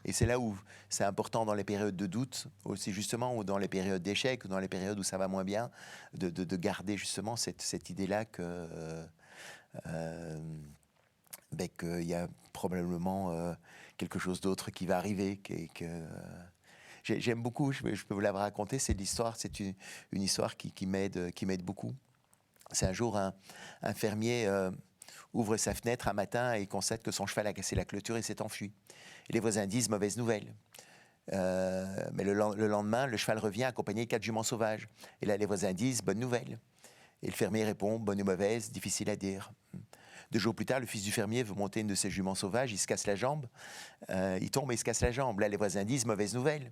Et c'est là où c'est important dans les périodes de doute, aussi justement, ou dans les périodes d'échec, ou dans les périodes où ça va moins bien, de garder justement cette idée-là qu'il y a probablement quelque chose d'autre qui va arriver. J'aime beaucoup, je peux vous la raconter, c'est une histoire qui m'aide beaucoup. C'est un jour un fermier ouvre sa fenêtre un matin et constate que son cheval a cassé la clôture et s'est enfui. Et les voisins disent « mauvaise nouvelle ». Mais le lendemain, le cheval revient accompagné de 4 juments sauvages. Et là, les voisins disent « bonne nouvelle ». Et le fermier répond « bonne ou mauvaise, difficile à dire ». 2 jours plus tard, le fils du fermier veut monter une de ses juments sauvages, il se casse la jambe. Il tombe et il se casse la jambe. Là, les voisins disent « mauvaise nouvelle ».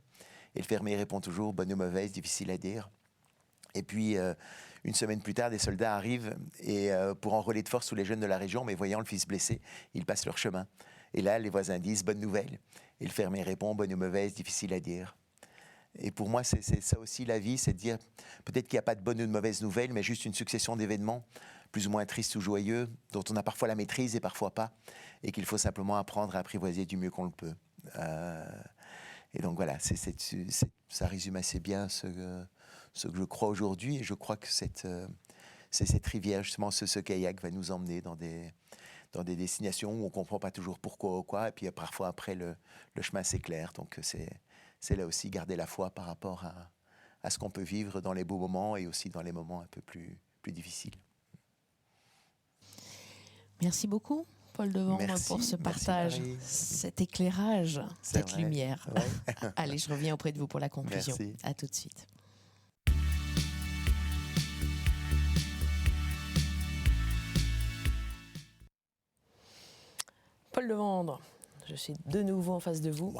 Et le fermier répond toujours « bonne ou mauvaise, difficile à dire ». Et puis, une semaine plus tard, des soldats arrivent et pour enrôler de force tous les jeunes de la région, mais voyant le fils blessé, ils passent leur chemin. Et là, les voisins disent « bonne nouvelle ». Et le fermier répond « bonne ou mauvaise, difficile à dire ». Et pour moi, c'est ça aussi la vie, c'est de dire peut-être qu'il n'y a pas de bonne ou de mauvaise nouvelle, mais juste une succession d'événements, plus ou moins tristes ou joyeux, dont on a parfois la maîtrise et parfois pas, et qu'il faut simplement apprendre à apprivoiser du mieux qu'on le peut. Et donc voilà, ça résume assez bien ce que je crois aujourd'hui, et je crois que c'est cette rivière, justement, ce kayak va nous emmener dans des destinations où on ne comprend pas toujours pourquoi ou quoi, et puis parfois après le chemin s'éclaire. Donc c'est là aussi garder la foi par rapport à ce qu'on peut vivre dans les beaux moments et aussi dans les moments un peu plus difficiles. Merci beaucoup, Paul Devendre, pour ce partage, cet éclairage, cette lumière. Ouais. Allez, je reviens auprès de vous pour la conclusion. Merci. À tout de suite. Paul Devendre, je suis de nouveau en face de vous.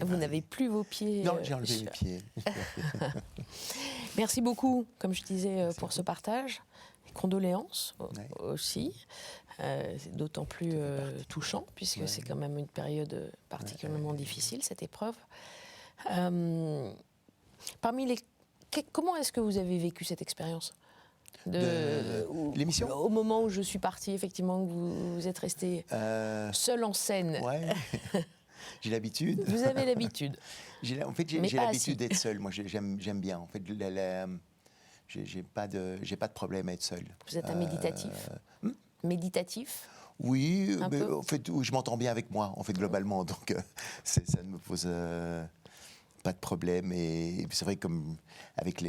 Vous n'avez plus vos pieds. Non, j'ai enlevé mes pieds. Merci beaucoup, comme je disais, pour ce partage. Condoléances aussi. C'est d'autant plus touchant, puisque c'est quand même une période particulièrement difficile, cette épreuve. Comment est-ce que vous avez vécu cette expérience de l'émission? Au moment où je suis partie, effectivement, que vous êtes resté seul en scène. Ouais. J'ai l'habitude. Vous avez l'habitude. En fait, j'ai l'habitude d'être seul. Moi, j'aime bien. En fait, j'ai pas de problème à être seul. Vous êtes un méditatif. Méditatif. Oui, mais en fait, je m'entends bien avec moi, en fait, globalement. Donc, ça ne me pose pas de problème. Et c'est vrai que comme avec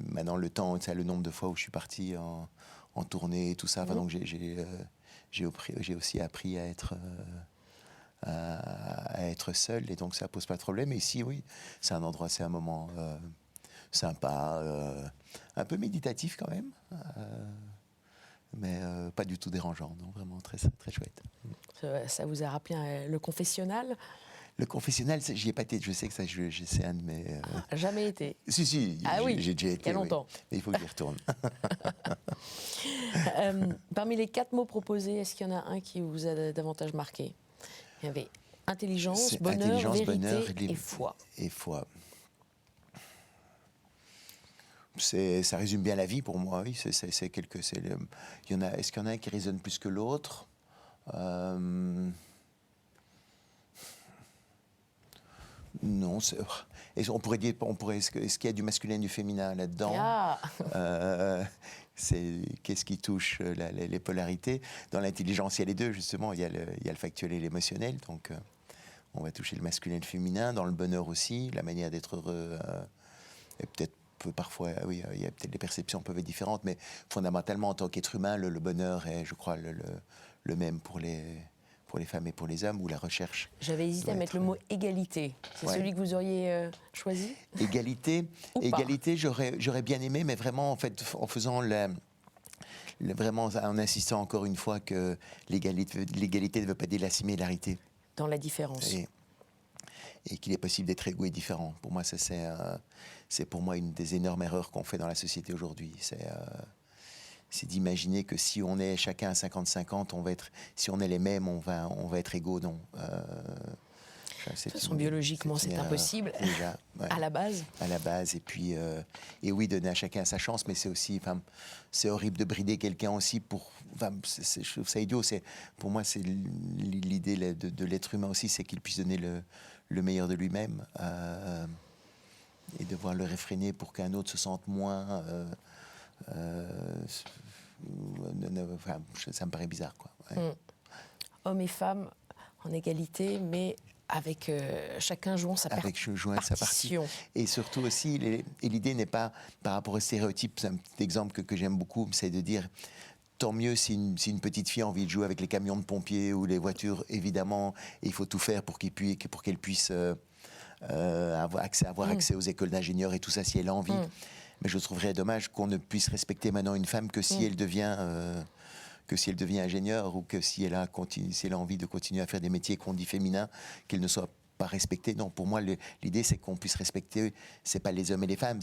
maintenant le temps, le nombre de fois où je suis parti en tournée et tout ça, donc j'ai aussi appris à être seul, et donc ça pose pas de problème. Et ici, oui, c'est un endroit, c'est un moment sympa, un peu méditatif quand même, mais pas du tout dérangeant, non, vraiment très, très chouette. Ça vous a rappelé le confessionnal? Le confessionnal, j'y ai pas été. Je sais que c'est un de mes. Jamais été. Si, j'ai déjà été. Il y a longtemps. Oui. Mais il faut que j'y retourne. Parmi les 4 mots proposés, est-ce qu'il y en a un qui vous a davantage marqué? Il y avait intelligence, bonheur, vérité et foi. Et foi. Ça résume bien la vie pour moi. Oui, est-ce qu'il y en a un qui résonne plus que l'autre? Non, on pourrait dire, est-ce qu'il y a du masculin et du féminin là-dedans? Qu'est-ce qui touche les polarités? Dans l'intelligence, il y a les deux, justement. Il y a le factuel et l'émotionnel. Donc, on va toucher le masculin et le féminin. Dans le bonheur aussi, la manière d'être heureux. Et peut-être parfois, oui, il y a peut-être les perceptions peuvent être différentes, mais fondamentalement, en tant qu'être humain, le bonheur est, je crois, le même pour les femmes et pour les hommes, ou la recherche. J'avais hésité à mettre le mot égalité. C'est celui que vous auriez choisi? Égalité, j'aurais bien aimé, mais vraiment, en fait, en faisant vraiment en insistant encore une fois que l'égalité ne veut pas dire la similarité. Dans la différence. Et qu'il est possible d'être égaux et différent. Pour moi, ça c'est pour moi une des énormes erreurs qu'on fait dans la société aujourd'hui. C'est d'imaginer que si on est chacun à 50-50, si on est les mêmes, on va être égaux. Non. De toute façon, biologiquement, c'est impossible. Déjà, ouais. À la base. À la base. Et puis, et oui, donner à chacun sa chance, mais c'est aussi, c'est horrible de brider quelqu'un aussi je trouve ça idiot. Pour moi, c'est l'idée de l'être humain aussi, c'est qu'il puisse donner le meilleur de lui-même et devoir le réfréner pour qu'un autre se sente moins. Ça me paraît bizarre, quoi. Ouais. Hommes et femmes en égalité, mais avec chacun jouant sa partition. Et surtout aussi, l'idée n'est pas par rapport aux stéréotypes. C'est un petit exemple que j'aime beaucoup, c'est de dire tant mieux si une petite fille a envie de jouer avec les camions de pompiers ou les voitures, évidemment, et il faut tout faire pour qu'elle puisse avoir accès aux écoles d'ingénieurs et tout ça si elle a envie. Mais je trouverais dommage qu'on ne puisse respecter maintenant une femme que si elle devient ingénieure ou que si elle a envie de continuer à faire des métiers qu'on dit féminins, qu'elle ne soit pas respectée. Non, pour moi, l'idée, c'est qu'on puisse respecter, c'est pas les hommes et les femmes,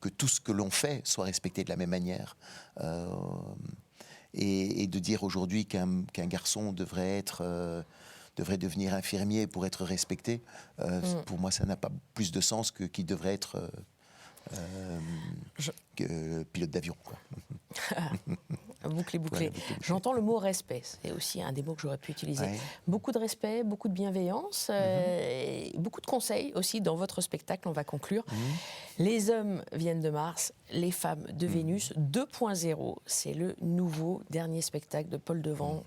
que tout ce que l'on fait soit respecté de la même manière. Et de dire aujourd'hui qu'un garçon devrait devenir infirmier pour être respecté, pour moi, ça n'a pas plus de sens qu'il devrait être pilote d'avion, quoi. Bouclé. J'entends le mot respect. C'est aussi un des mots que j'aurais pu utiliser. Ouais. Beaucoup de respect, beaucoup de bienveillance, et beaucoup de conseils aussi dans votre spectacle. On va conclure. Les hommes viennent de Mars, les femmes de Vénus 2.0. C'est le nouveau dernier spectacle de Paul Devant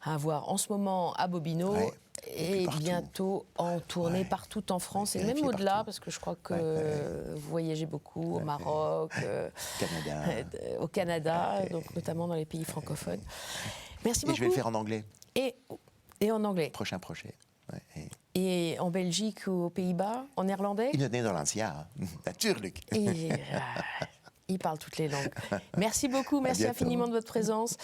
à voir en ce moment à Bobino. Ouais. Et bientôt en tournée partout en France et même au-delà, parce que je crois que vous voyagez beaucoup au Maroc, au Canada, donc notamment dans les pays francophones. Merci beaucoup. Et je vais le faire en anglais. Et en anglais. Prochain projet. Ouais. Et en Belgique ou aux Pays-Bas, en néerlandais? In het Nederlands, ja. Natuurlijk. Il parle toutes les langues. Merci beaucoup, merci infiniment de votre présence.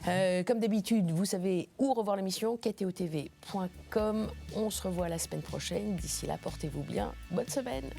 Comme d'habitude, vous savez où revoir l'émission, KTOTV.com. On se revoit la semaine prochaine. D'ici là, portez-vous bien. Bonne semaine.